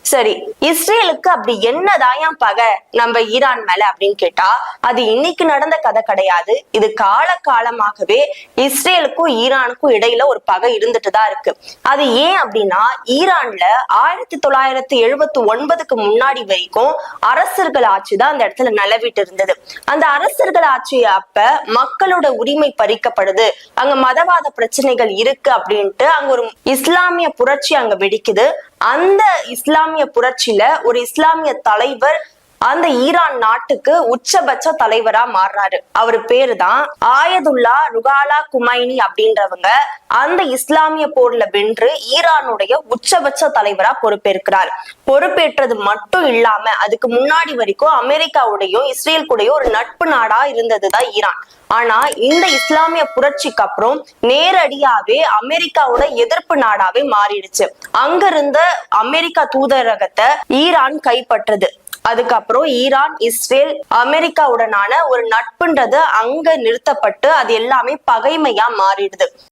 சரி, இஸ்ரேலுக்கு அப்படி என்னதான் பகை நம்ம ஈரான் மேல அப்படின்னு கேட்டா, அது இன்னைக்கு நடந்த கதை கிடையாது. இது காலமாகவே இஸ்ரேலுக்கும் ஈரானுக்கும் இடையில ஒரு பகை இருந்துட்டுதான் இருக்கு. அது ஏன் அப்படின்னா, ஈரான்ல 1979க்கு முன்னாடி வரைக்கும் அரசர்கள் ஆட்சி தான் அந்த இடத்துல நிலவிட்டு இருந்தது. அந்த அரசர்கள் ஆட்சி அப்ப மக்களோட உரிமை பறிக்கப்படுது, அங்க மதவாத பிரச்சனைகள் இருக்கு அப்படின்ட்டு அங்க ஒரு இஸ்லாமிய புரட்சி அங்க வெடிக்குது. அந்த இஸ்லாமிய புரட்சியில ஒரு இஸ்லாமிய தலைவர் அந்த ஈரான் நாட்டுக்கு உச்சபட்ச தலைவரா மாறுறாரு. அவரு பேரு தான் ஆயதுல்லா ருஹாலா குமைனி அப்படின்றவங்க. அந்த இஸ்லாமிய போர்ல வென்று ஈரானுடைய உச்சபட்ச தலைவரா பொறுப்பேற்கிறார். பொறுப்பேற்றது மட்டும் இல்லாம அதுக்கு முன்னாடி வரைக்கும் அமெரிக்காவுடையும் இஸ்ரேல் கூடயும் ஒரு நட்பு நாடா இருந்ததுதான் ஈரான். ஆனா இந்த இஸ்லாமிய புரட்சிக்கு அப்புறம் நேரடியாவே அமெரிக்காவோட எதிர்ப்பு நாடாவே மாறிடுச்சு. அங்க இருந்த அமெரிக்கா தூதரகத்தை ஈரான் கைப்பற்றுது. அதுக்கப்புறம் ஈரான் இஸ்ரேல் அமெரிக்காவுடனான ஒரு நட்புன்றது அங்க நிறுத்தப்பட்டு அது எல்லாமே பகைமையா மாறிடுது.